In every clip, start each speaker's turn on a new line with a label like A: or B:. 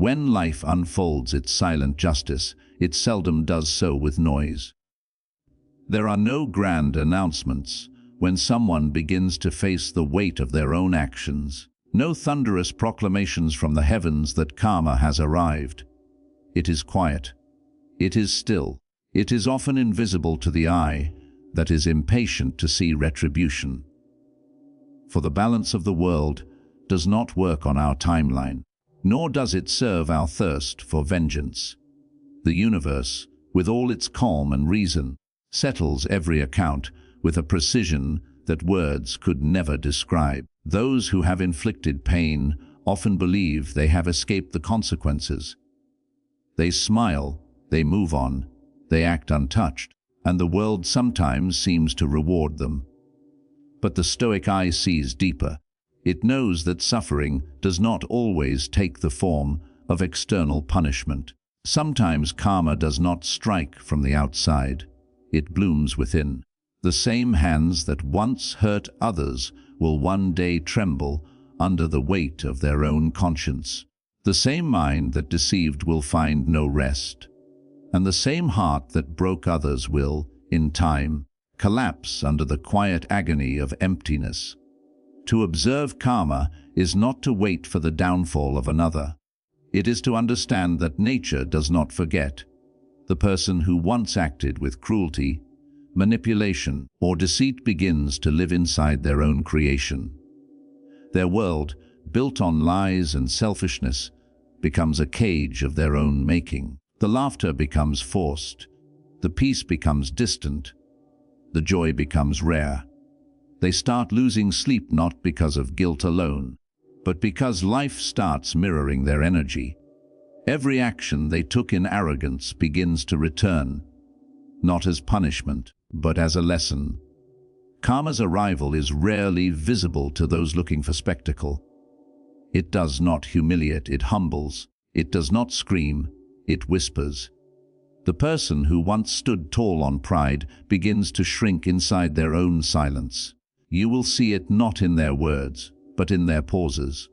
A: When life unfolds its silent justice, it seldom does so with noise. There are no grand announcements when someone begins to face the weight of their own actions. No thunderous proclamations from the heavens that karma has arrived. It is quiet. It is still. It is often invisible to the eye that is impatient to see retribution. For the balance of the world does not work on our timeline, nor does it serve our thirst for vengeance. The universe, with all its calm and reason, settles every account with a precision that words could never describe. Those who have inflicted pain often believe they have escaped the consequences. They smile, they move on, they act untouched, and the world sometimes seems to reward them. But the Stoic eye sees deeper. It knows that suffering does not always take the form of external punishment. Sometimes karma does not strike from the outside. It blooms within. The same hands that once hurt others will one day tremble under the weight of their own conscience. The same mind that deceived will find no rest. And the same heart that broke others will, in time, collapse under the quiet agony of emptiness. To observe karma is not to wait for the downfall of another. It is to understand that nature does not forget. The person who once acted with cruelty, manipulation, or deceit begins to live inside their own creation. Their world, built on lies and selfishness, becomes a cage of their own making. The laughter becomes forced. The peace becomes distant. The joy becomes rare. They start losing sleep not because of guilt alone, but because life starts mirroring their energy. Every action they took in arrogance begins to return, not as punishment, but as a lesson. Karma's arrival is rarely visible to those looking for spectacle. It does not humiliate, it humbles. It does not scream, it whispers. The person who once stood tall on pride begins to shrink inside their own silence. You will see it not in their words, but in their pauses.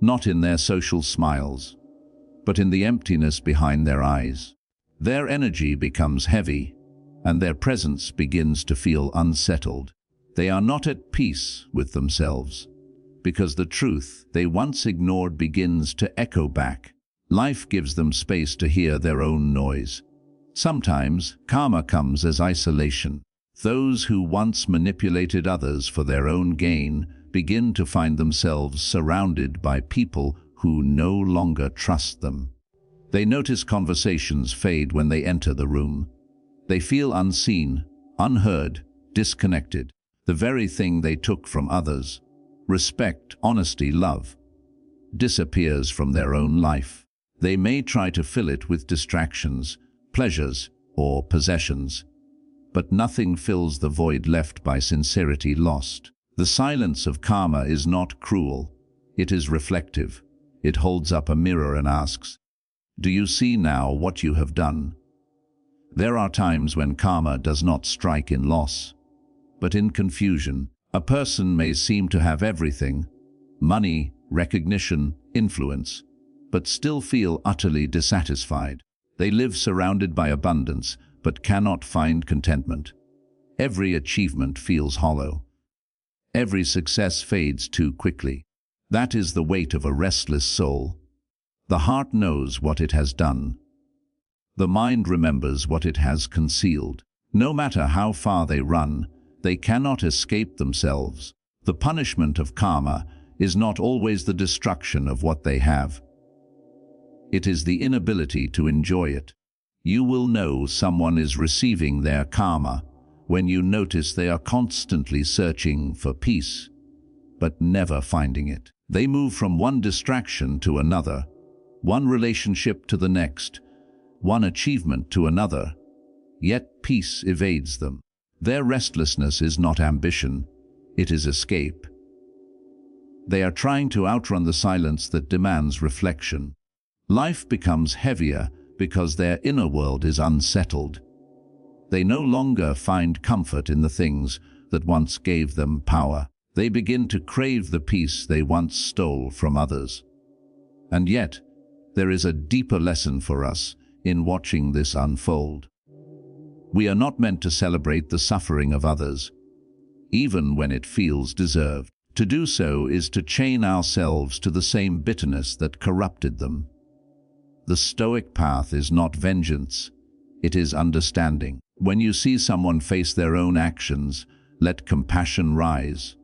A: Not in their social smiles, but in the emptiness behind their eyes. Their energy becomes heavy, and their presence begins to feel unsettled. They are not at peace with themselves, because the truth they once ignored begins to echo back. Life gives them space to hear their own noise. Sometimes, karma comes as isolation. Those who once manipulated others for their own gain begin to find themselves surrounded by people who no longer trust them. They notice conversations fade when they enter the room. They feel unseen, unheard, disconnected. The very thing they took from others, respect, honesty, love, disappears from their own life. They may try to fill it with distractions, pleasures, or possessions, but nothing fills the void left by sincerity lost. The silence of karma is not cruel, it is reflective. It holds up a mirror and asks, "Do you see now what you have done?" There are times when karma does not strike in loss, but in confusion. A person may seem to have everything, money, recognition, influence, but still feel utterly dissatisfied. They live surrounded by abundance, but cannot find contentment. Every achievement feels hollow. Every success fades too quickly. That is the weight of a restless soul. The heart knows what it has done. The mind remembers what it has concealed. No matter how far they run, they cannot escape themselves. The punishment of karma is not always the destruction of what they have. It is the inability to enjoy it. You will know someone is receiving their karma when you notice they are constantly searching for peace, but never finding it. They move from one distraction to another, one relationship to the next, one achievement to another, yet peace evades them. Their restlessness is not ambition, it is escape. They are trying to outrun the silence that demands reflection. Life becomes heavier because their inner world is unsettled. They no longer find comfort in the things that once gave them power. They begin to crave the peace they once stole from others. And yet, There is a deeper lesson for us in watching this unfold. We are not meant to celebrate the suffering of others, even when it feels deserved. To do so is to chain ourselves to the same bitterness that corrupted them. The Stoic path is not vengeance, it is understanding. When you see someone face their own actions, let compassion rise.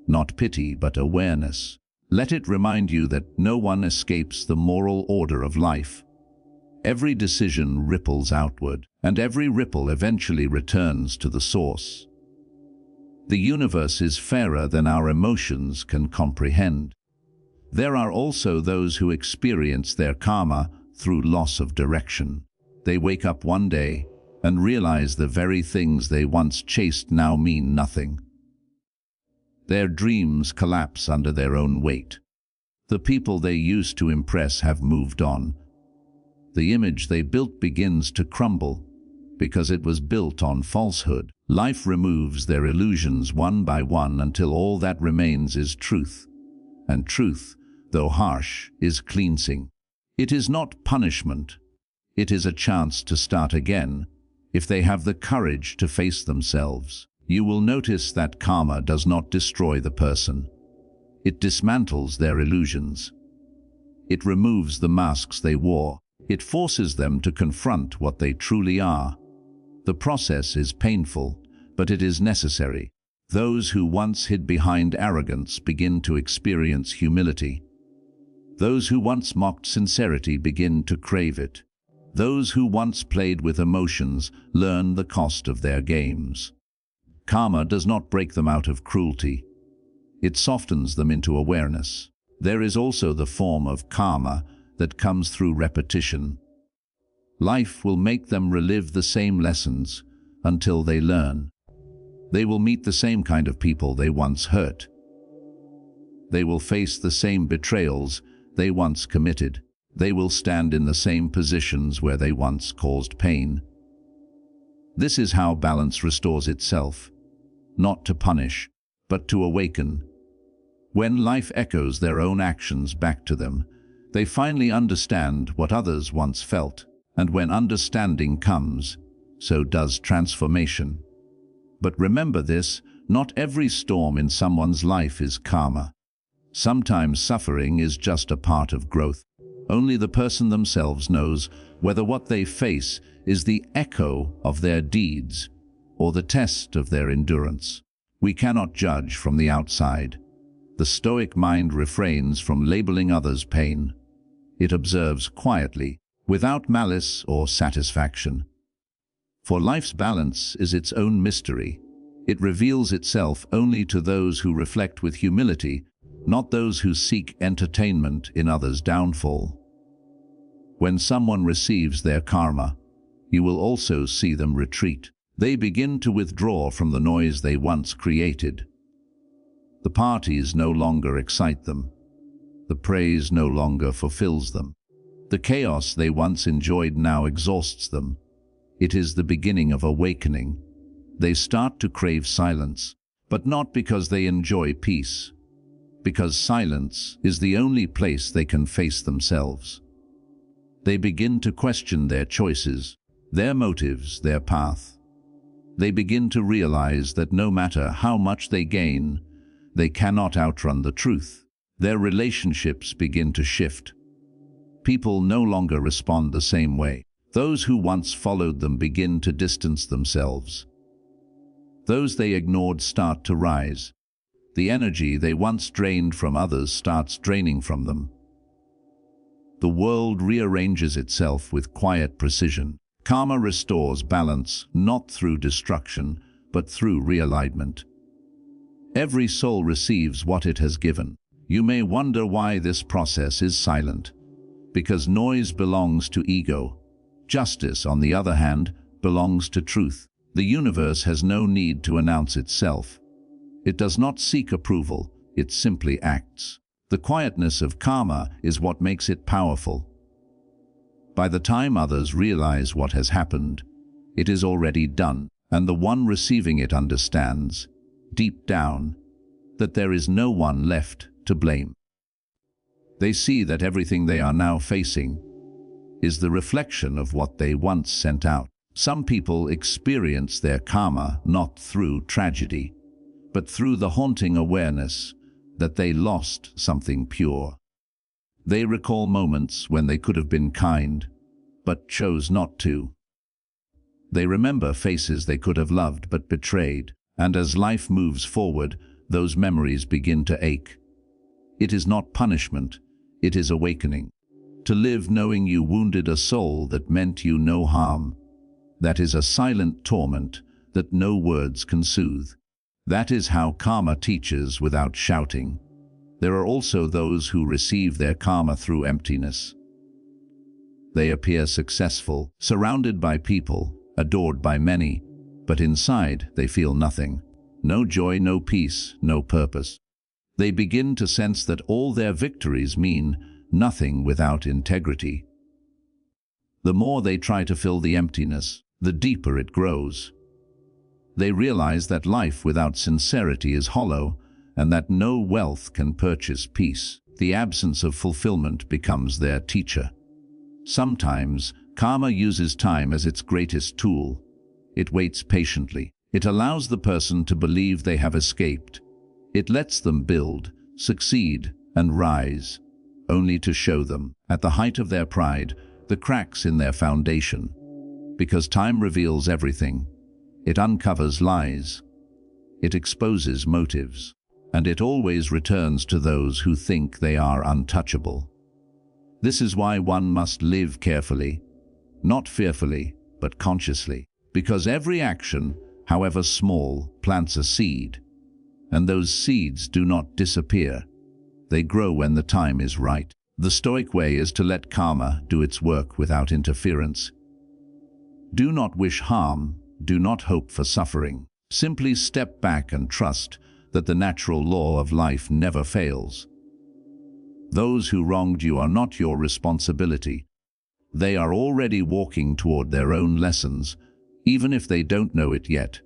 A: Not pity, but awareness. Let it remind you that no one escapes the moral order of life. Every decision ripples outward, and every ripple eventually returns to the source. The universe is fairer than our emotions can comprehend. There are also those who experience their karma through loss of direction. They wake up one day and realize the very things they once chased now mean nothing. Their dreams collapse under their own weight. The people they used to impress have moved on. The image they built begins to crumble because it was built on falsehood. Life removes their illusions one by one until all that remains is truth. And truth, though harsh, is cleansing. It is not punishment. It is a chance to start again, if they have the courage to face themselves. You will notice that karma does not destroy the person. It dismantles their illusions. It removes the masks they wore. It forces them to confront what they truly are. The process is painful, but it is necessary. Those who once hid behind arrogance begin to experience humility. Those who once mocked sincerity begin to crave it. Those who once played with emotions learn the cost of their games. Karma does not break them out of cruelty. It softens them into awareness. There is also the form of karma that comes through repetition. Life will make them relive the same lessons until they learn. They will meet the same kind of people they once hurt. They will face the same betrayals they once committed. They will stand in the same positions where they once caused pain. This is how balance restores itself, not to punish, but to awaken. When life echoes their own actions back to them, they finally understand what others once felt. And when understanding comes, so does transformation. But remember this, not every storm in someone's life is karma. Sometimes suffering is just a part of growth. Only the person themselves knows whether what they face is the echo of their deeds or the test of their endurance. We cannot judge from the outside. The Stoic mind refrains from labeling others' pain. It observes quietly, without malice or satisfaction. For life's balance is its own mystery. It reveals itself only to those who reflect with humility, not those who seek entertainment in others' downfall. When someone receives their karma, you will also see them retreat. They begin to withdraw from the noise they once created. The parties no longer excite them. The praise no longer fulfills them. The chaos they once enjoyed now exhausts them. It is the beginning of awakening. They start to crave silence, but not because they enjoy peace, because silence is the only place they can face themselves. They begin to question their choices, their motives, their path. They begin to realize that no matter how much they gain, they cannot outrun the truth. Their relationships begin to shift. People no longer respond the same way. Those who once followed them begin to distance themselves. Those they ignored start to rise. The energy they once drained from others starts draining from them. The world rearranges itself with quiet precision. Karma restores balance not through destruction, but through realignment. Every soul receives what it has given. You may wonder why this process is silent. Because noise belongs to ego. Justice, on the other hand, belongs to truth. The universe has no need to announce itself. It does not seek approval, it simply acts. The quietness of karma is what makes it powerful. By the time others realize what has happened, it is already done, and the one receiving it understands, deep down, that there is no one left to blame. They see that everything they are now facing is the reflection of what they once sent out. Some people experience their karma not through tragedy, but through the haunting awareness that they lost something pure. They recall moments when they could have been kind, but chose not to. They remember faces they could have loved but betrayed, and as life moves forward, those memories begin to ache. It is not punishment, it is awakening. To live knowing you wounded a soul that meant you no harm, that is a silent torment that no words can soothe. That is how karma teaches without shouting. There are also those who receive their karma through emptiness. They appear successful, surrounded by people, adored by many, but inside they feel nothing. No joy, no peace, no purpose. They begin to sense that all their victories mean nothing without integrity. The more they try to fill the emptiness, the deeper it grows. They realize that life without sincerity is hollow, and that no wealth can purchase peace. The absence of fulfillment becomes their teacher. Sometimes, karma uses time as its greatest tool. It waits patiently. It allows the person to believe they have escaped. It lets them build, succeed, and rise, only to show them, at the height of their pride, the cracks in their foundation. Because time reveals everything. It uncovers lies. It exposes motives. And it always returns to those who think they are untouchable. This is why one must live carefully, not fearfully, but consciously. Because every action, however small, plants a seed. And those seeds do not disappear. They grow when the time is right. The Stoic way is to let karma do its work without interference. Do not wish harm, do not hope for suffering. Simply step back and trust that the natural law of life never fails. Those who wronged you are not your responsibility. They are already walking toward their own lessons, even if they don't know it yet.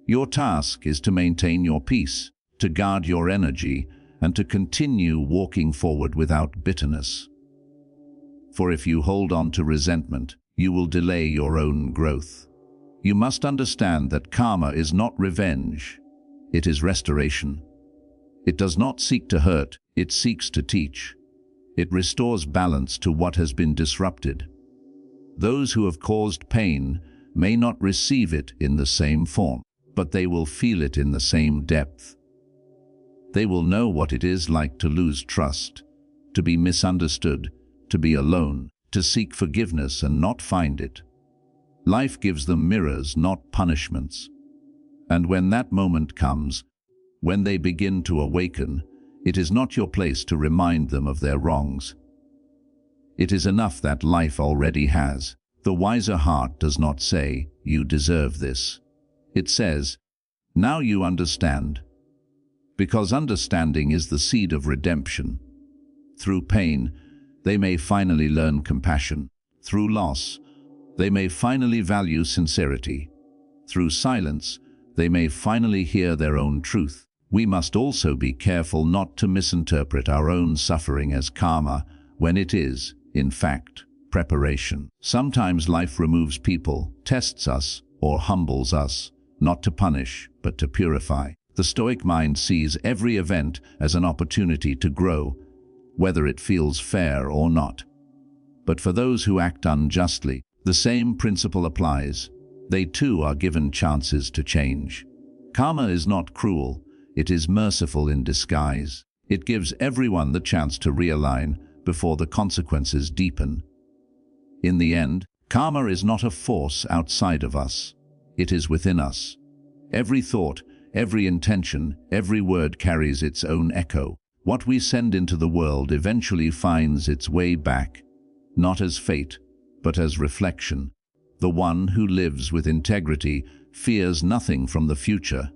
A: Your task is to maintain your peace, to guard your energy, and to continue walking forward without bitterness. For if you hold on to resentment, you will delay your own growth. You must understand that karma is not revenge, it is restoration. It does not seek to hurt, it seeks to teach. It restores balance to what has been disrupted. Those who have caused pain may not receive it in the same form, but they will feel it in the same depth. They will know what it is like to lose trust, to be misunderstood, to be alone, to seek forgiveness and not find it. Life gives them mirrors, not punishments. And when that moment comes, when they begin to awaken, it is not your place to remind them of their wrongs. It is enough that life already has. The wiser heart does not say, "You deserve this." It says, "Now you understand." Because understanding is the seed of redemption. Through pain, they may finally learn compassion. Through loss, they may finally value sincerity. Through silence, they may finally hear their own truth. We must also be careful not to misinterpret our own suffering as karma when it is, in fact, preparation. Sometimes life removes people, tests us, or humbles us, not to punish, but to purify. The Stoic mind sees every event as an opportunity to grow, whether it feels fair or not. But for those who act unjustly, the same principle applies. They too are given chances to change. Karma is not cruel, it is merciful in disguise. It gives everyone the chance to realign before the consequences deepen. In the end, karma is not a force outside of us. It is within us. Every thought, every intention, every word carries its own echo. What we send into the world eventually finds its way back, not as fate, but as reflection. The one who lives with integrity fears nothing from the future,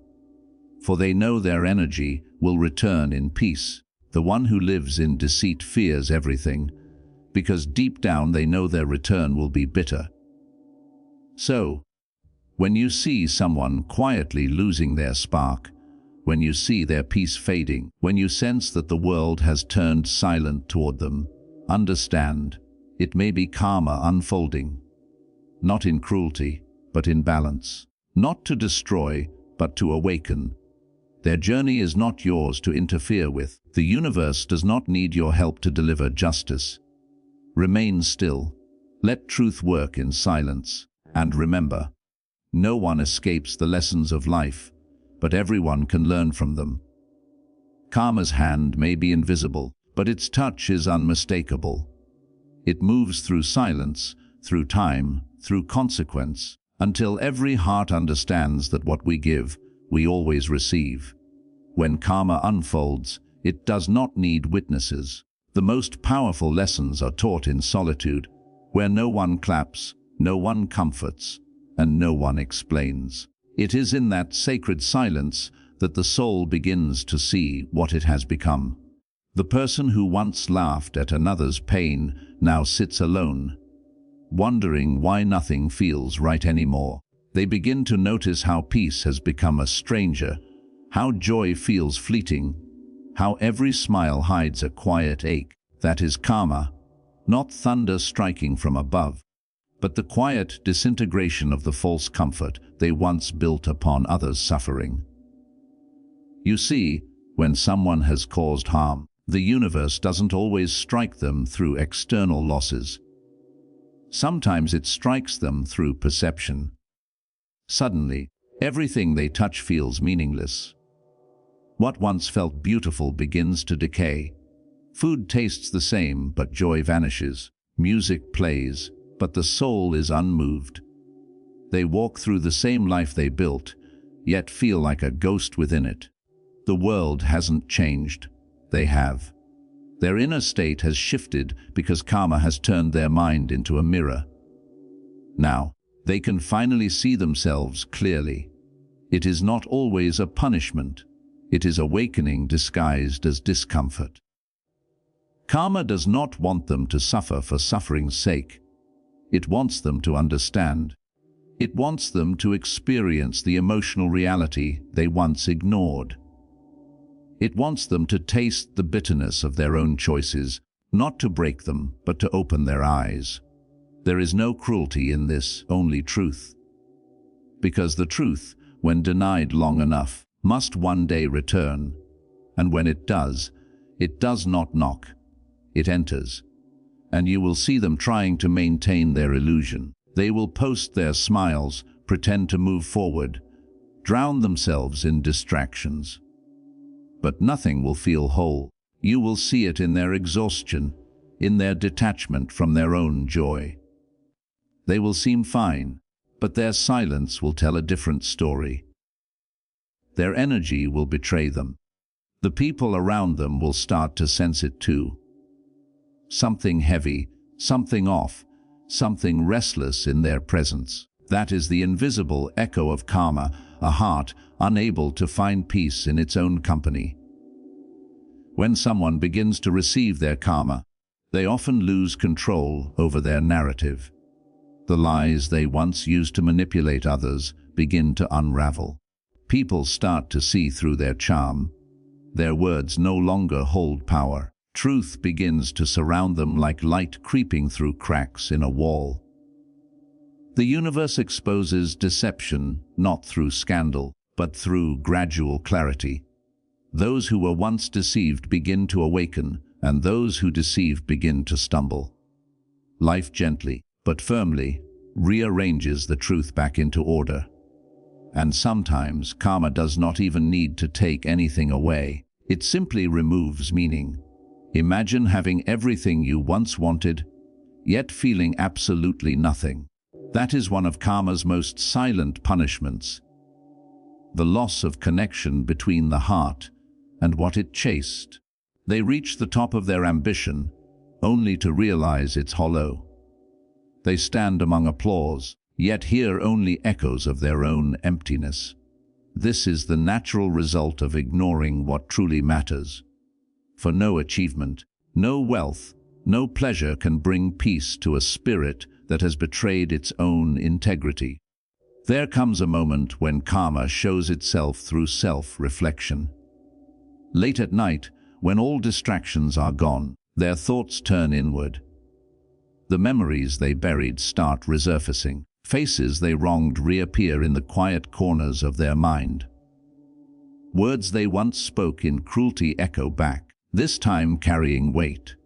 A: for they know their energy will return in peace. The one who lives in deceit fears everything, because deep down they know their return will be bitter. So, when you see someone quietly losing their spark, when you see their peace fading, when you sense that the world has turned silent toward them, understand, it may be karma unfolding. Not in cruelty, but in balance. Not to destroy, but to awaken. Their journey is not yours to interfere with. The universe does not need your help to deliver justice. Remain still. Let truth work in silence. And remember, no one escapes the lessons of life, but everyone can learn from them. Karma's hand may be invisible, but its touch is unmistakable. It moves through silence, through time, through consequence, until every heart understands that what we give, we always receive. When karma unfolds, it does not need witnesses. The most powerful lessons are taught in solitude, where no one claps, no one comforts, and no one explains. It is in that sacred silence that the soul begins to see what it has become. The person who once laughed at another's pain now sits alone, wondering why nothing feels right anymore. They begin to notice how peace has become a stranger, how joy feels fleeting, how every smile hides a quiet ache. That is karma, not thunder striking from above, but the quiet disintegration of the false comfort they once built upon others' suffering. You see, when someone has caused harm, the universe doesn't always strike them through external losses. Sometimes it strikes them through perception. Suddenly, everything they touch feels meaningless. What once felt beautiful begins to decay. Food tastes the same, but joy vanishes. Music plays, but the soul is unmoved. They walk through the same life they built, yet feel like a ghost within it. The world hasn't changed. They have. Their inner state has shifted because karma has turned their mind into a mirror. Now, they can finally see themselves clearly. It is not always a punishment. It is awakening disguised as discomfort. Karma does not want them to suffer for suffering's sake. It wants them to understand. It wants them to experience the emotional reality they once ignored. It wants them to taste the bitterness of their own choices, not to break them, but to open their eyes. There is no cruelty in this, only truth. Because the truth, when denied long enough, must one day return, and when it does not knock, it enters. And you will see them trying to maintain their illusion. They will post their smiles, pretend to move forward, drown themselves in distractions. But nothing will feel whole. You will see it in their exhaustion, in their detachment from their own joy. They will seem fine, but their silence will tell a different story. Their energy will betray them. The people around them will start to sense it too. Something heavy, something off, something restless in their presence. That is the invisible echo of karma, a heart unable to find peace in its own company. When someone begins to receive their karma, they often lose control over their narrative. The lies they once used to manipulate others begin to unravel. People start to see through their charm. Their words no longer hold power. Truth begins to surround them like light creeping through cracks in a wall. The universe exposes deception not through scandal, but through gradual clarity. Those who were once deceived begin to awaken, and those who deceived begin to stumble. Life gently, but firmly, rearranges the truth back into order. And sometimes karma does not even need to take anything away. It simply removes meaning. Imagine having everything you once wanted, yet feeling absolutely nothing. That is one of karma's most silent punishments. The loss of connection between the heart and what it chased. They reach the top of their ambition, only to realize it's hollow. They stand among applause, yet hear only echoes of their own emptiness. This is the natural result of ignoring what truly matters. For no achievement, no wealth, no pleasure can bring peace to a spirit that has betrayed its own integrity. There comes a moment when karma shows itself through self-reflection. Late at night, when all distractions are gone, their thoughts turn inward. The memories they buried start resurfacing. Faces they wronged reappear in the quiet corners of their mind. Words they once spoke in cruelty echo back, this time carrying weight.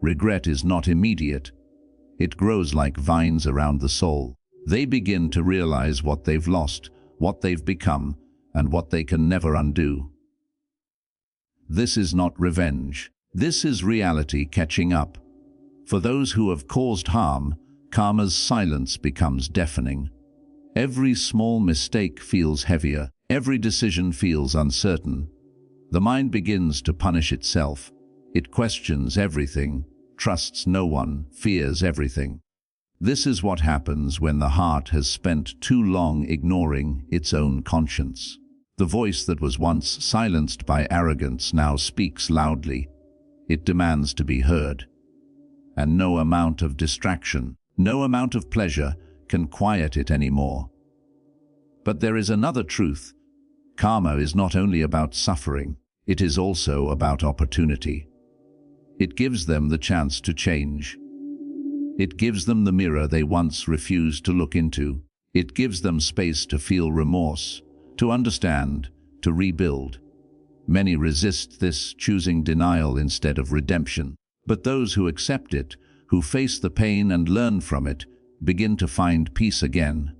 A: Regret is not immediate. It grows like vines around the soul. They begin to realize what they've lost, what they've become, and what they can never undo. This is not revenge. This is reality catching up. For those who have caused harm, karma's silence becomes deafening. Every small mistake feels heavier. Every decision feels uncertain. The mind begins to punish itself. It questions everything, trusts no one, fears everything. This is what happens when the heart has spent too long ignoring its own conscience. The voice that was once silenced by arrogance now speaks loudly. It demands to be heard. And no amount of distraction, no amount of pleasure can quiet it anymore. But there is another truth. Karma is not only about suffering, it is also about opportunity. It gives them the chance to change. It gives them the mirror they once refused to look into. It gives them space to feel remorse, to understand, to rebuild. Many resist this, choosing denial instead of redemption. But those who accept it, who face the pain and learn from it, begin to find peace again.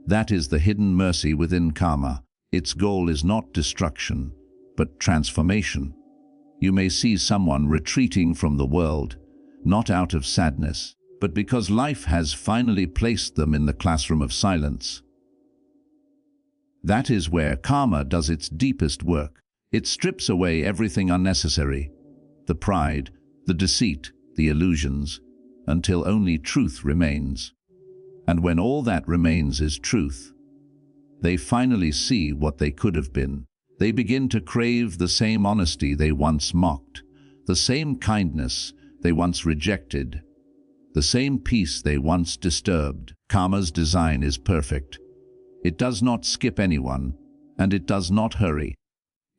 A: That is the hidden mercy within karma. Its goal is not destruction, but transformation. You may see someone retreating from the world, not out of sadness, but because life has finally placed them in the classroom of silence. That is where karma does its deepest work. It strips away everything unnecessary, the pride, the deceit, the illusions, until only truth remains. And when all that remains is truth, they finally see what they could have been. They begin to crave the same honesty they once mocked, the same kindness they once rejected, the same peace they once disturbed. Karma's design is perfect. It does not skip anyone, and it does not hurry.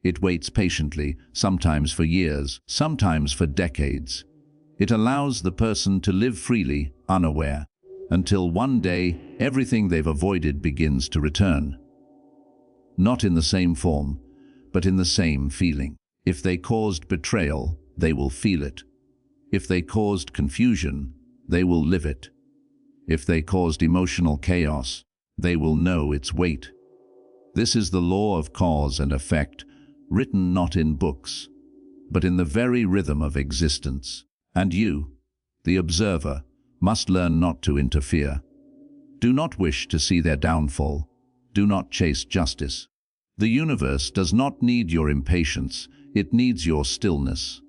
A: It waits patiently, sometimes for years, sometimes for decades. It allows the person to live freely, unaware, until one day everything they've avoided begins to return. Not in the same form, but in the same feeling. If they caused betrayal, they will feel it. If they caused confusion, they will live it. If they caused emotional chaos, they will know its weight. This is the law of cause and effect, written not in books, but in the very rhythm of existence. And you, the observer, must learn not to interfere. Do not wish to see their downfall. Do not chase justice. The universe does not need your impatience, it needs your stillness.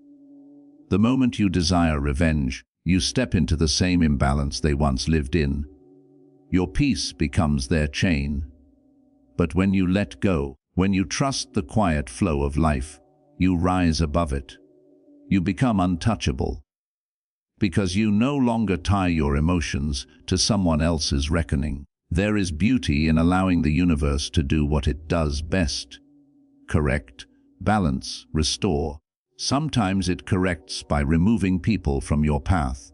A: The moment you desire revenge, you step into the same imbalance they once lived in. Your peace becomes their chain. But when you let go, when you trust the quiet flow of life, you rise above it. You become untouchable. Because you no longer tie your emotions to someone else's reckoning. There is beauty in allowing the universe to do what it does best. Correct, balance, restore. Sometimes it corrects by removing people from your path.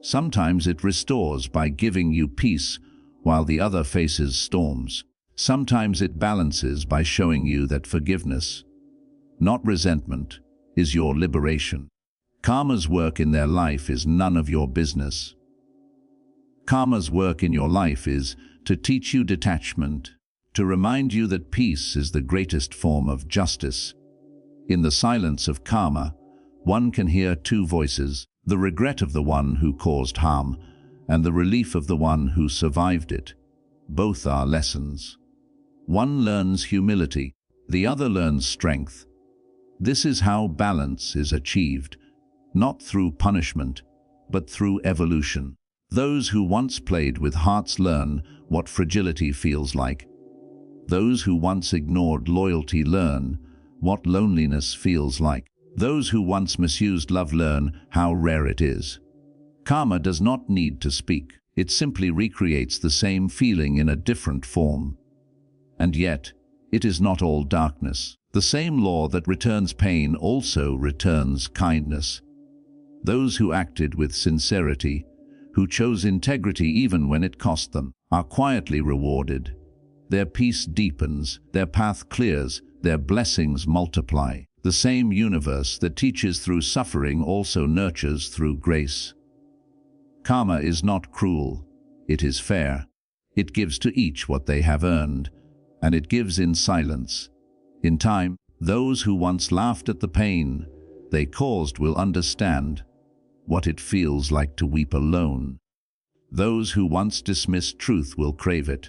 A: Sometimes it restores by giving you peace while the other faces storms. Sometimes it balances by showing you that forgiveness, not resentment, is your liberation. Karma's work in their life is none of your business. Karma's work in your life is to teach you detachment, to remind you that peace is the greatest form of justice. In the silence of karma, one can hear two voices, the regret of the one who caused harm and the relief of the one who survived it. Both are lessons. One learns humility, the other learns strength. This is how balance is achieved, not through punishment, but through evolution. Those who once played with hearts learn what fragility feels like. Those who once ignored loyalty learn what loneliness feels like. Those who once misused love learn how rare it is. Karma does not need to speak. It simply recreates the same feeling in a different form. And yet, it is not all darkness. The same law that returns pain also returns kindness. Those who acted with sincerity, who chose integrity even when it cost them, are quietly rewarded. Their peace deepens, their path clears, their blessings multiply. The same universe that teaches through suffering also nurtures through grace. Karma is not cruel, it is fair. It gives to each what they have earned, and it gives in silence. In time, those who once laughed at the pain they caused will understand what it feels like to weep alone. Those who once dismissed truth will crave it.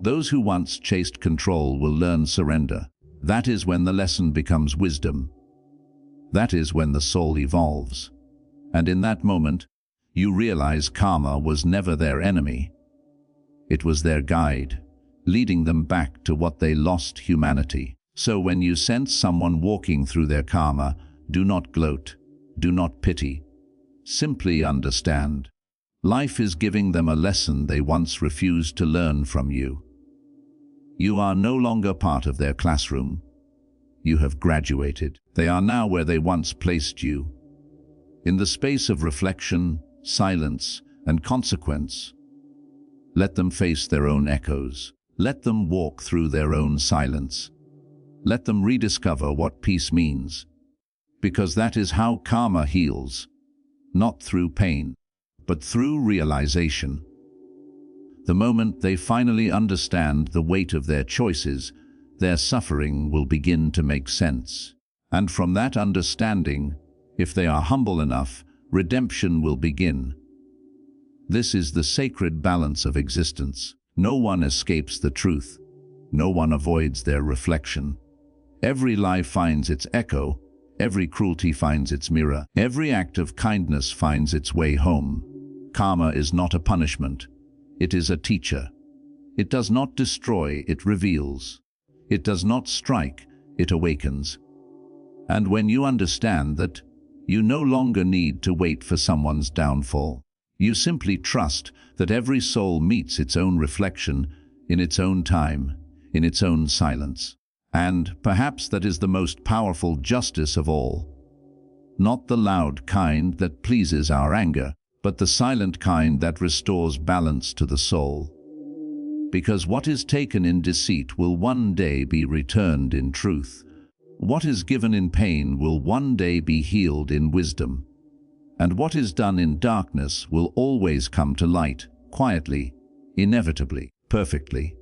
A: Those who once chased control will learn surrender. That is when the lesson becomes wisdom. That is when the soul evolves. And in that moment, you realize karma was never their enemy. It was their guide, leading them back to what they lost: humanity. So when you sense someone walking through their karma, do not gloat, do not pity. Simply understand. Life is giving them a lesson they once refused to learn from you. You are no longer part of their classroom. You have graduated. They are now where they once placed you. In the space of reflection, silence, and consequence, let them face their own echoes. Let them walk through their own silence. Let them rediscover what peace means. Because that is how karma heals, not through pain, but through realization. The moment they finally understand the weight of their choices, their suffering will begin to make sense. And from that understanding, if they are humble enough, redemption will begin. This is the sacred balance of existence. No one escapes the truth. No one avoids their reflection. Every lie finds its echo. Every cruelty finds its mirror. Every act of kindness finds its way home. Karma is not a punishment. It is a teacher. It does not destroy, it reveals. It does not strike, it awakens. And when you understand that, you no longer need to wait for someone's downfall. You simply trust that every soul meets its own reflection in its own time, in its own silence. And perhaps that is the most powerful justice of all. Not the loud kind that pleases our anger, but the silent kind that restores balance to the soul. Because what is taken in deceit will one day be returned in truth. What is given in pain will one day be healed in wisdom. And what is done in darkness will always come to light, quietly, inevitably, perfectly.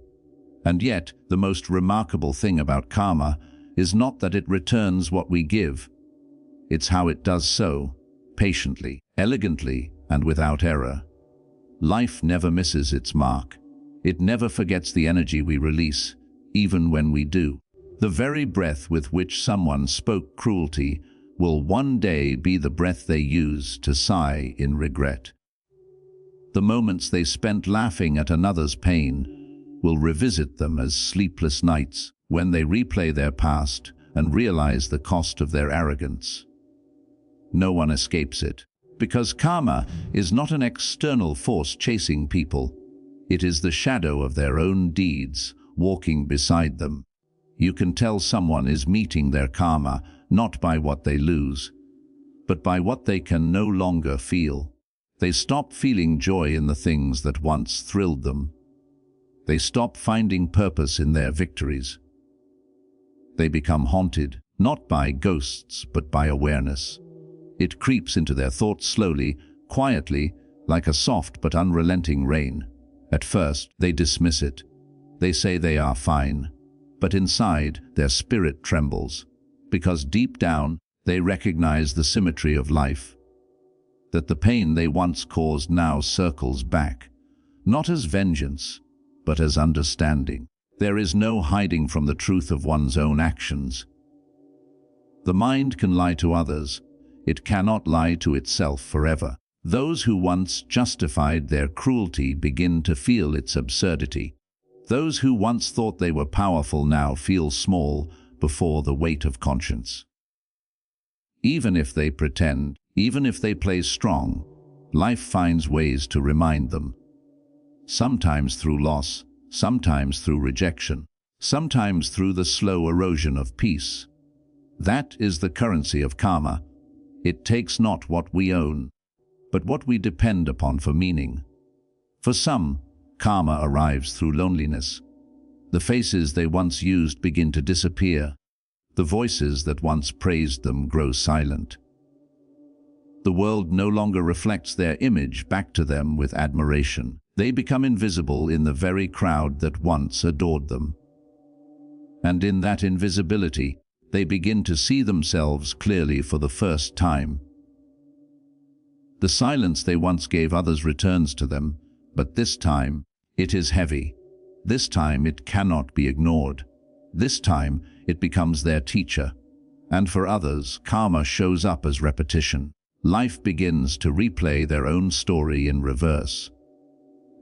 A: And yet, the most remarkable thing about karma is not that it returns what we give. It's how it does so, patiently, elegantly, and without error. Life never misses its mark. It never forgets the energy we release, even when we do. The very breath with which someone spoke cruelty will one day be the breath they use to sigh in regret. The moments they spent laughing at another's pain will revisit them as sleepless nights when they replay their past and realize the cost of their arrogance. No one escapes it, because karma is not an external force chasing people. It is the shadow of their own deeds walking beside them. You can tell someone is meeting their karma not by what they lose, but by what they can no longer feel. They stop feeling joy in the things that once thrilled them. They stop finding purpose in their victories. They become haunted, not by ghosts, but by awareness. It creeps into their thoughts slowly, quietly, like a soft but unrelenting rain. At first, they dismiss it. They say they are fine. But inside, their spirit trembles, because deep down, they recognize the symmetry of life. That the pain they once caused now circles back, not as vengeance, but as understanding. There is no hiding from the truth of one's own actions. The mind can lie to others. It cannot lie to itself forever. Those who once justified their cruelty begin to feel its absurdity. Those who once thought they were powerful now feel small before the weight of conscience. Even if they pretend, even if they play strong, life finds ways to remind them. Sometimes through loss, sometimes through rejection, sometimes through the slow erosion of peace. That is the currency of karma. It takes not what we own, but what we depend upon for meaning. For some, karma arrives through loneliness. The faces they once used begin to disappear. The voices that once praised them grow silent. The world no longer reflects their image back to them with admiration. They become invisible in the very crowd that once adored them. And in that invisibility, they begin to see themselves clearly for the first time. The silence they once gave others returns to them, but this time it is heavy. This time it cannot be ignored. This time it becomes their teacher. And for others, karma shows up as repetition. Life begins to replay their own story in reverse.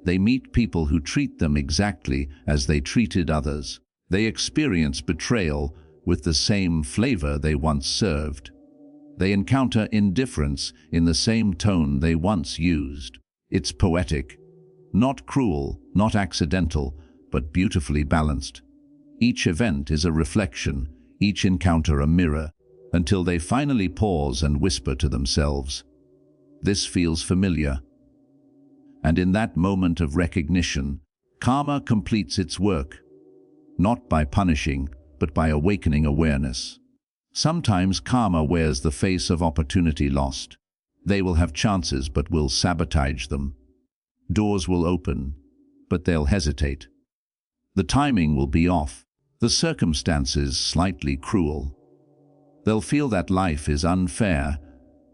A: They meet people who treat them exactly as they treated others. They experience betrayal with the same flavor they once served. They encounter indifference in the same tone they once used. It's poetic, not cruel, not accidental, but beautifully balanced. Each event is a reflection, each encounter a mirror, until they finally pause and whisper to themselves, "This feels familiar." And in that moment of recognition, karma completes its work, not by punishing, but by awakening awareness. Sometimes karma wears the face of opportunity lost. They will have chances but will sabotage them. Doors will open, but they'll hesitate. The timing will be off, the circumstances slightly cruel. They'll feel that life is unfair,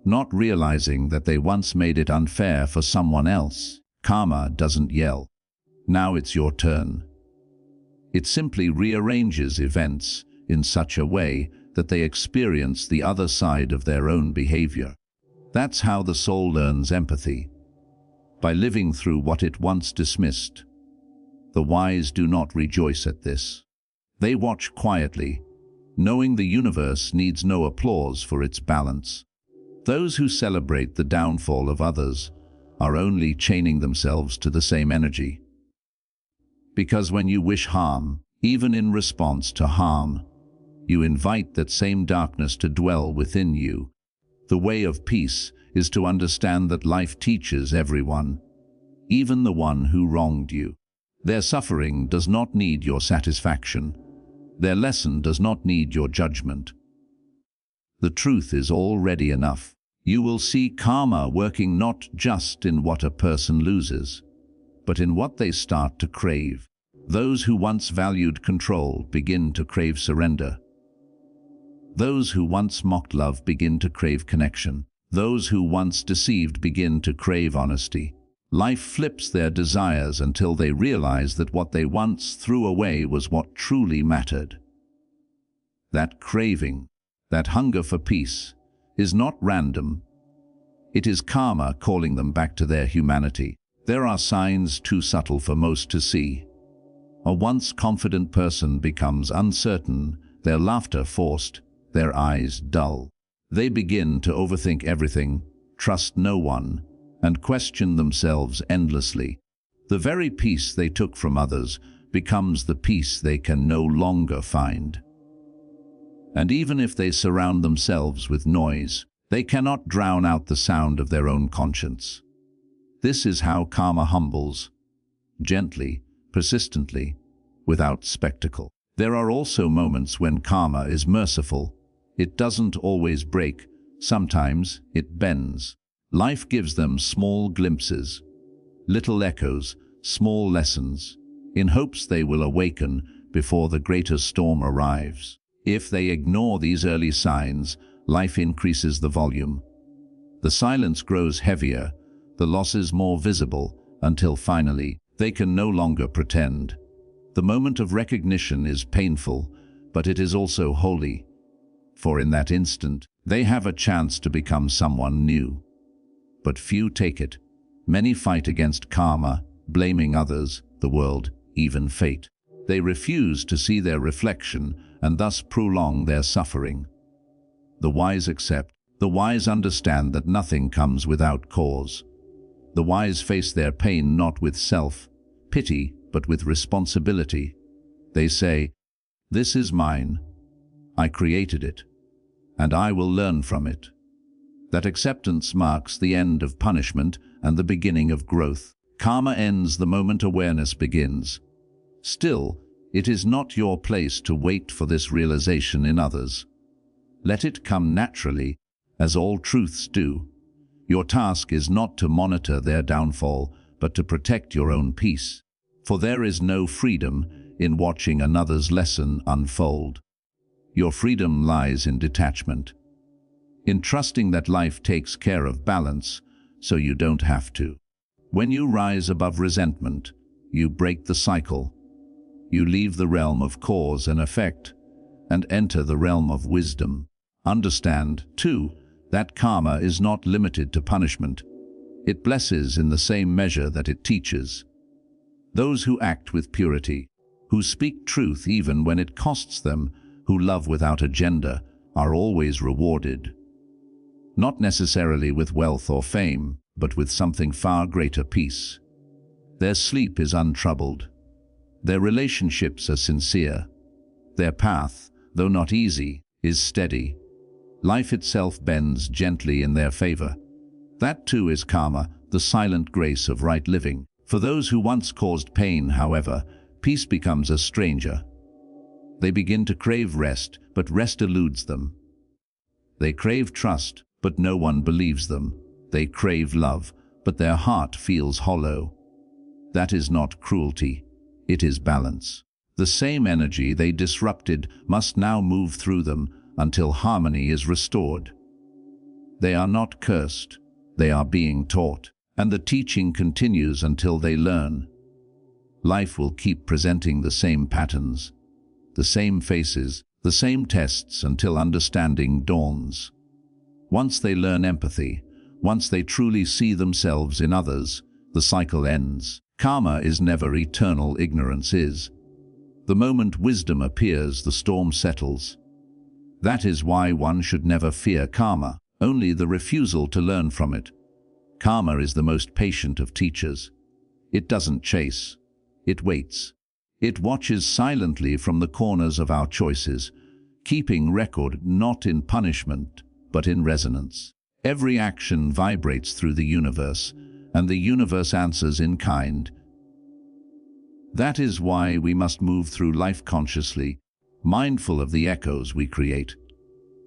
A: not realizing that they once made it unfair for someone else. Karma doesn't yell, "Now it's your turn." It simply rearranges events in such a way that they experience the other side of their own behavior. That's how the soul learns empathy, by living through what it once dismissed. The wise do not rejoice at this. They watch quietly, knowing the universe needs no applause for its balance. Those who celebrate the downfall of others are only chaining themselves to the same energy. Because when you wish harm, even in response to harm, you invite that same darkness to dwell within you. The way of peace is to understand that life teaches everyone, even the one who wronged you. Their suffering does not need your satisfaction. Their lesson does not need your judgment. The truth is already enough. You will see karma working not just in what a person loses, but in what they start to crave. Those who once valued control begin to crave surrender. Those who once mocked love begin to crave connection. Those who once deceived begin to crave honesty. Life flips their desires until they realize that what they once threw away was what truly mattered. That craving, that hunger for peace, is not random. It is karma calling them back to their humanity. There are signs too subtle for most to see. A once confident person becomes uncertain, their laughter forced, their eyes dull. They begin to overthink everything, trust no one, and question themselves endlessly. The very peace they took from others becomes the peace they can no longer find. And even if they surround themselves with noise, they cannot drown out the sound of their own conscience. This is how karma humbles, gently, persistently, without spectacle. There are also moments when karma is merciful. It doesn't always break, sometimes it bends. Life gives them small glimpses, little echoes, small lessons, in hopes they will awaken before the greater storm arrives. If they ignore these early signs, life increases the volume. The silence grows heavier, the losses more visible, until finally they can no longer pretend. The moment of recognition is painful, but it is also holy. For in that instant, they have a chance to become someone new. But few take it. Many fight against karma, blaming others, the world, even fate. They refuse to see their reflection and thus prolong their suffering. The wise accept, the wise understand that nothing comes without cause. The wise face their pain not with self-pity, but with responsibility. They say, "This is mine. I created it, and I will learn from it." That acceptance marks the end of punishment and the beginning of growth. Karma ends the moment awareness begins. Still, it is not your place to wait for this realization in others. Let it come naturally, as all truths do. Your task is not to monitor their downfall, but to protect your own peace. For there is no freedom in watching another's lesson unfold. Your freedom lies in detachment, in trusting that life takes care of balance so you don't have to. When you rise above resentment, you break the cycle. You leave the realm of cause and effect and enter the realm of wisdom. Understand, too, that karma is not limited to punishment. It blesses in the same measure that it teaches. Those who act with purity, who speak truth even when it costs them, who love without agenda, are always rewarded. Not necessarily with wealth or fame, but with something far greater: peace. Their sleep is untroubled. Their relationships are sincere. Their path, though not easy, is steady. Life itself bends gently in their favor. That too is karma, the silent grace of right living. For those who once caused pain, however, peace becomes a stranger. They begin to crave rest, but rest eludes them. They crave trust, but no one believes them. They crave love, but their heart feels hollow. That is not cruelty, it is balance. The same energy they disrupted must now move through them until harmony is restored. They are not cursed, they are being taught, and the teaching continues until they learn. Life will keep presenting the same patterns, the same faces, the same tests until understanding dawns. Once they learn empathy, once they truly see themselves in others, the cycle ends. Karma is never eternal, ignorance is. The moment wisdom appears, the storm settles. That is why one should never fear karma, only the refusal to learn from it. Karma is the most patient of teachers. It doesn't chase, it waits. It watches silently from the corners of our choices, keeping record not in punishment, but in resonance. Every action vibrates through the universe, and the universe answers in kind. That is why we must move through life consciously, mindful of the echoes we create.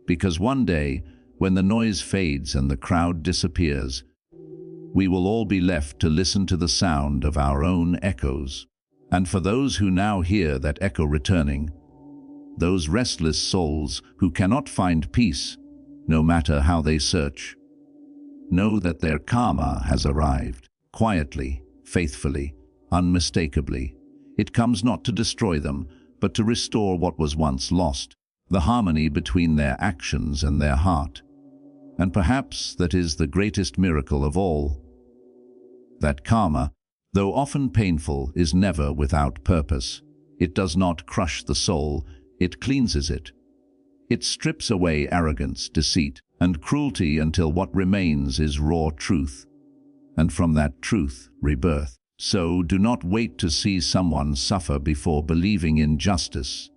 A: Because one day, when the noise fades and the crowd disappears, we will all be left to listen to the sound of our own echoes. And for those who now hear that echo returning, those restless souls who cannot find peace, no matter how they search, know that their karma has arrived, quietly, faithfully, unmistakably. It comes not to destroy them, but to restore what was once lost, the harmony between their actions and their heart. And perhaps that is the greatest miracle of all, that karma, though often painful, is never without purpose. It does not crush the soul, it cleanses it. It strips away arrogance, deceit, and cruelty until what remains is raw truth. And from that truth, rebirth. So do not wait to see someone suffer before believing in justice.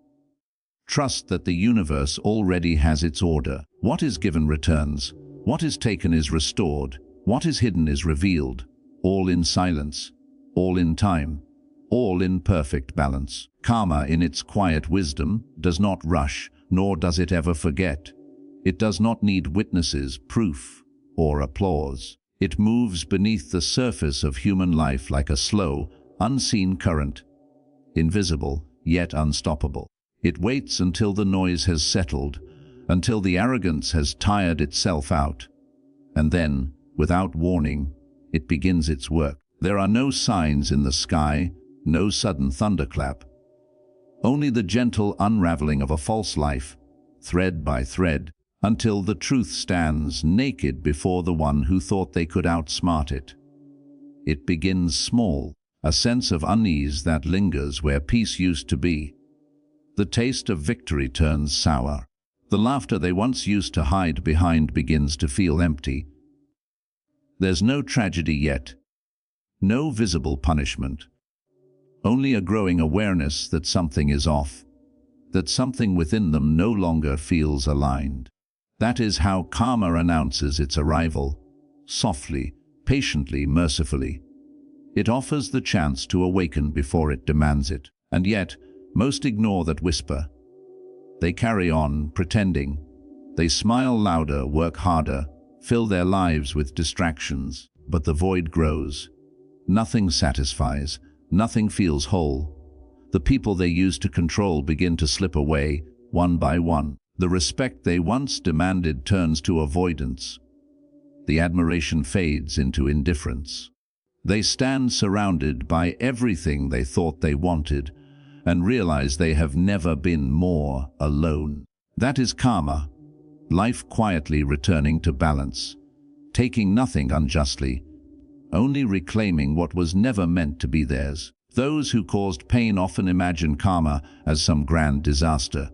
A: Trust that the universe already has its order. What is given returns. What is taken is restored. What is hidden is revealed. All in silence, all in time, all in perfect balance. Karma, in its quiet wisdom, does not rush, nor does it ever forget. It does not need witnesses, proof, or applause. It moves beneath the surface of human life like a slow, unseen current, invisible, yet unstoppable. It waits until the noise has settled, until the arrogance has tired itself out, and then, without warning, it begins its work. There are no signs in the sky, no sudden thunderclap. Only the gentle unraveling of a false life, thread by thread, until the truth stands naked before the one who thought they could outsmart it. It begins small, a sense of unease that lingers where peace used to be. The taste of victory turns sour. The laughter they once used to hide behind begins to feel empty. There's no tragedy yet, no visible punishment, only a growing awareness that something is off, that something within them no longer feels aligned. That is how karma announces its arrival, softly, patiently, mercifully. It offers the chance to awaken before it demands it. And yet, most ignore that whisper. They carry on, pretending. They smile louder, work harder, fill their lives with distractions, but the void grows. Nothing satisfies, nothing feels whole. The people they used to control begin to slip away, one by one. The respect they once demanded turns to avoidance. The admiration fades into indifference. They stand surrounded by everything they thought they wanted and realize they have never been more alone. That is karma, life quietly returning to balance, taking nothing unjustly, only reclaiming what was never meant to be theirs. Those who caused pain often imagine karma as some grand disaster,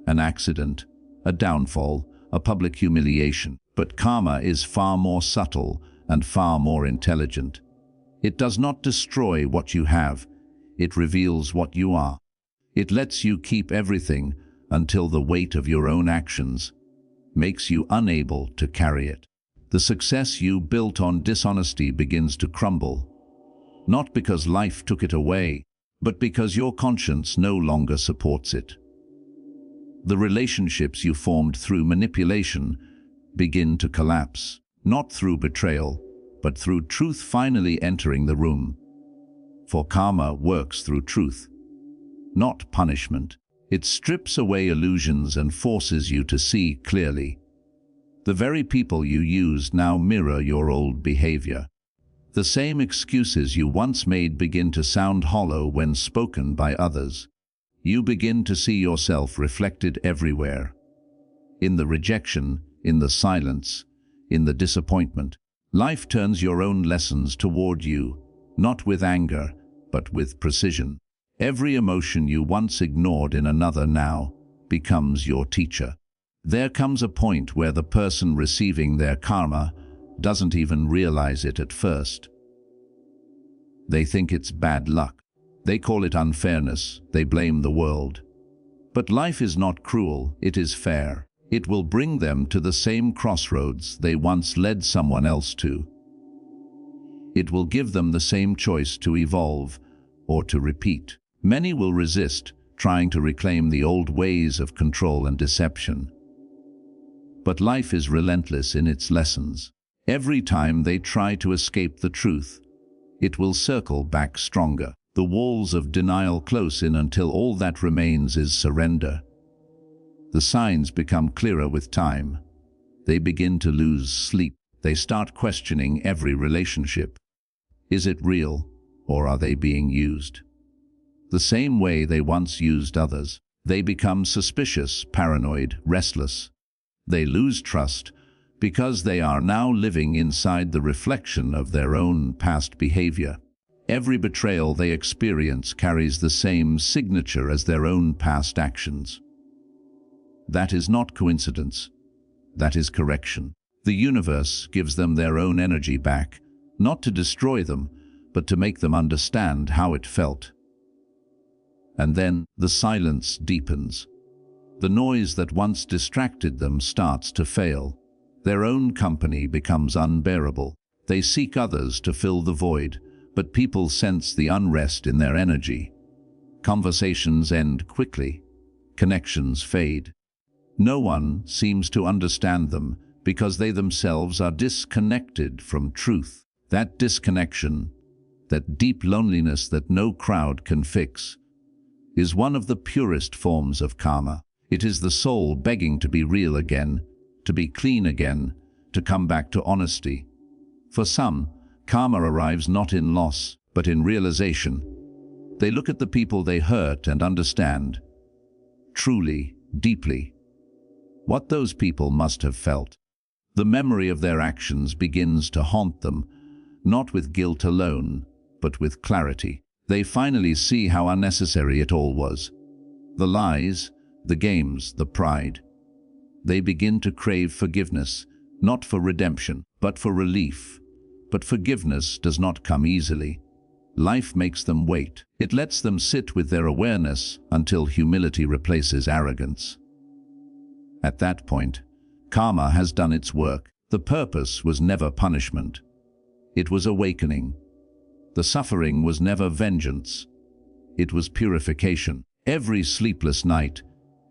A: an accident, a downfall, a public humiliation. But karma is far more subtle and far more intelligent. It does not destroy what you have, it reveals what you are. It lets you keep everything until the weight of your own actions makes you unable to carry it. The success you built on dishonesty begins to crumble, not because life took it away, but because your conscience no longer supports it. The relationships you formed through manipulation begin to collapse, not through betrayal, but through truth finally entering the room. For karma works through truth, not punishment. It strips away illusions and forces you to see clearly. The very people you used now mirror your old behavior. The same excuses you once made begin to sound hollow when spoken by others. You begin to see yourself reflected everywhere. In the rejection, in the silence, in the disappointment. Life turns your own lessons toward you, not with anger, but with precision. Every emotion you once ignored in another now becomes your teacher. There comes a point where the person receiving their karma doesn't even realize it at first. They think it's bad luck. They call it unfairness. They blame the world. But life is not cruel, it is fair. It will bring them to the same crossroads they once led someone else to. It will give them the same choice to evolve or to repeat. Many will resist, trying to reclaim the old ways of control and deception. But life is relentless in its lessons. Every time they try to escape the truth, it will circle back stronger. The walls of denial close in until all that remains is surrender. The signs become clearer with time. They begin to lose sleep. They start questioning every relationship. Is it real, or are they being used? The same way they once used others. They become suspicious, paranoid, restless. They lose trust because they are now living inside the reflection of their own past behavior. Every betrayal they experience carries the same signature as their own past actions. That is not coincidence. That is correction. The universe gives them their own energy back, not to destroy them, but to make them understand how it felt. And then the silence deepens. The noise that once distracted them starts to fail. Their own company becomes unbearable. They seek others to fill the void, but people sense the unrest in their energy. Conversations end quickly. Connections fade. No one seems to understand them because they themselves are disconnected from truth. That disconnection, that deep loneliness that no crowd can fix, is one of the purest forms of karma. It is the soul begging to be real again, to be clean again, to come back to honesty. For some, karma arrives not in loss, but in realization. They look at the people they hurt and understand, truly, deeply, what those people must have felt. The memory of their actions begins to haunt them, not with guilt alone, but with clarity. They finally see how unnecessary it all was. The lies, the games, the pride. They begin to crave forgiveness, not for redemption, but for relief. But forgiveness does not come easily. Life makes them wait. It lets them sit with their awareness until humility replaces arrogance. At that point, karma has done its work. The purpose was never punishment. It was awakening. The suffering was never vengeance. It was purification. Every sleepless night,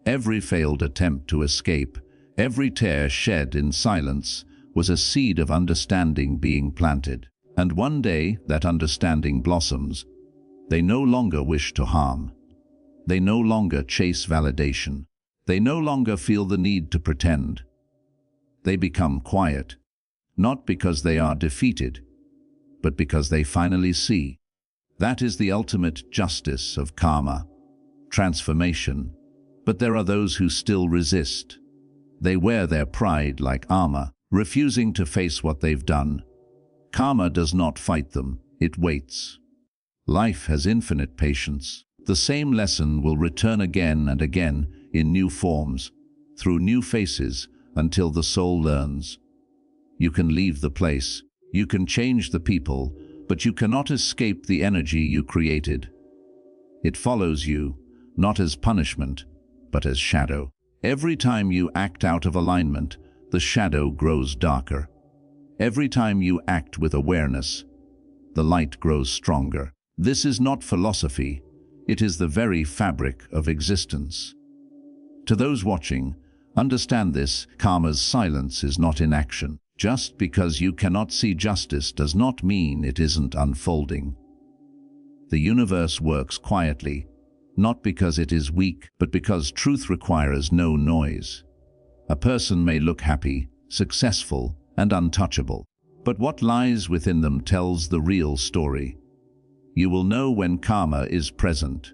A: every failed attempt to escape, every tear shed in silence was a seed of understanding being planted. And one day that understanding blossoms. They no longer wish to harm. They no longer chase validation. They no longer feel the need to pretend. They become quiet, not because they are defeated, but because they finally see. That is the ultimate justice of karma, transformation. But there are those who still resist. They wear their pride like armor, refusing to face what they've done. Karma does not fight them, it waits. Life has infinite patience. The same lesson will return again and again in new forms, through new faces, until the soul learns. You can leave the place, you can change the people, but you cannot escape the energy you created. It follows you, not as punishment, but as shadow. Every time you act out of alignment, the shadow grows darker. Every time you act with awareness, the light grows stronger. This is not philosophy, it is the very fabric of existence. To those watching, understand this: karma's silence is not inaction. Just because you cannot see justice does not mean it isn't unfolding. The universe works quietly, not because it is weak, but because truth requires no noise. A person may look happy, successful, and untouchable, but what lies within them tells the real story. You will know when karma is present,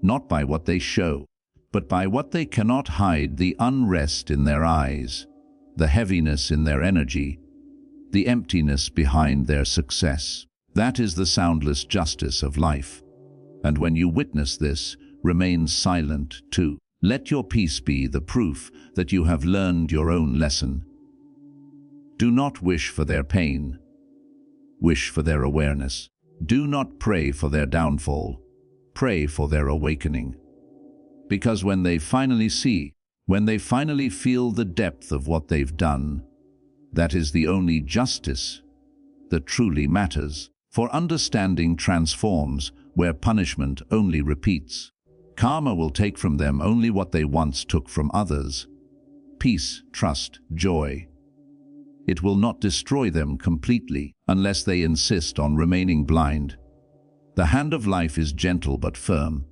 A: not by what they show, but by what they cannot hide: the unrest in their eyes, the heaviness in their energy, the emptiness behind their success. That is the soundless justice of life. And when you witness this, remain silent too. Let your peace be the proof that you have learned your own lesson. Do not wish for their pain. Wish for their awareness. Do not pray for their downfall. Pray for their awakening. Because when they finally see, when they finally feel the depth of what they've done, that is the only justice that truly matters. For understanding transforms where punishment only repeats. Karma will take from them only what they once took from others: peace, trust, joy. It will not destroy them completely unless they insist on remaining blind. The hand of life is gentle but firm.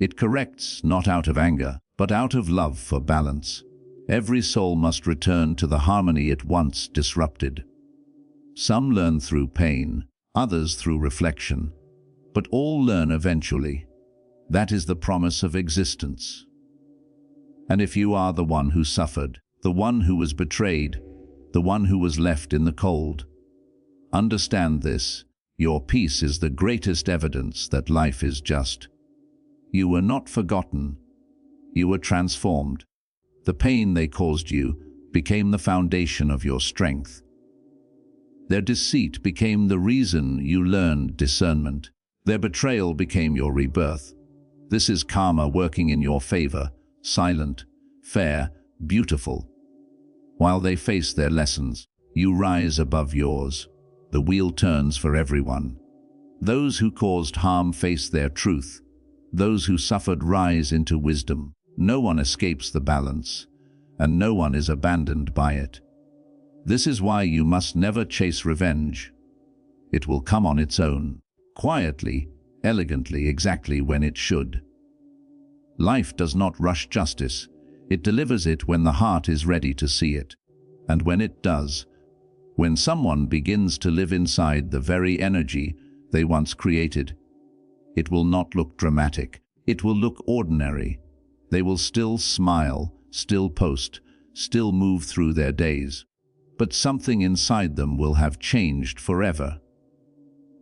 A: It corrects not out of anger, but out of love for balance. Every soul must return to the harmony it once disrupted. Some learn through pain, others through reflection, but all learn eventually. That is the promise of existence. And if you are the one who suffered, the one who was betrayed, the one who was left in the cold, understand this: your peace is the greatest evidence that life is just. You were not forgotten. You were transformed. The pain they caused you became the foundation of your strength. Their deceit became the reason you learned discernment. Their betrayal became your rebirth. This is karma working in your favor, silent, fair, beautiful. While they face their lessons, you rise above yours. The wheel turns for everyone. Those who caused harm face their truth. Those who suffered rise into wisdom. No one escapes the balance, and no one is abandoned by it. This is why you must never chase revenge. It will come on its own, quietly, elegantly, exactly when it should. Life does not rush justice. It delivers it when the heart is ready to see it. And when it does, when someone begins to live inside the very energy they once created, it will not look dramatic. It will look ordinary. They will still smile, still post, still move through their days. But something inside them will have changed forever.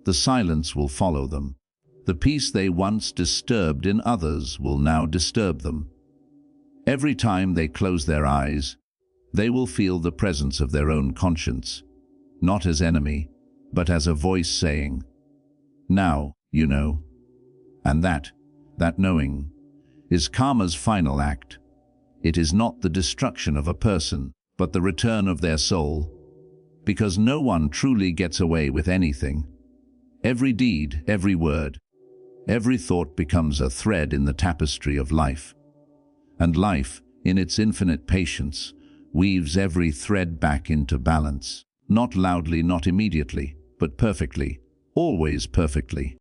A: The silence will follow them. The peace they once disturbed in others will now disturb them. Every time they close their eyes, they will feel the presence of their own conscience. not as enemy, but as a voice saying, "Now, you know." And that knowing, is karma's final act. It is not the destruction of a person, but the return of their soul. Because no one truly gets away with anything. Every deed, every word, every thought becomes a thread in the tapestry of life. And life, in its infinite patience, weaves every thread back into balance. Not loudly, not immediately, but perfectly, always perfectly.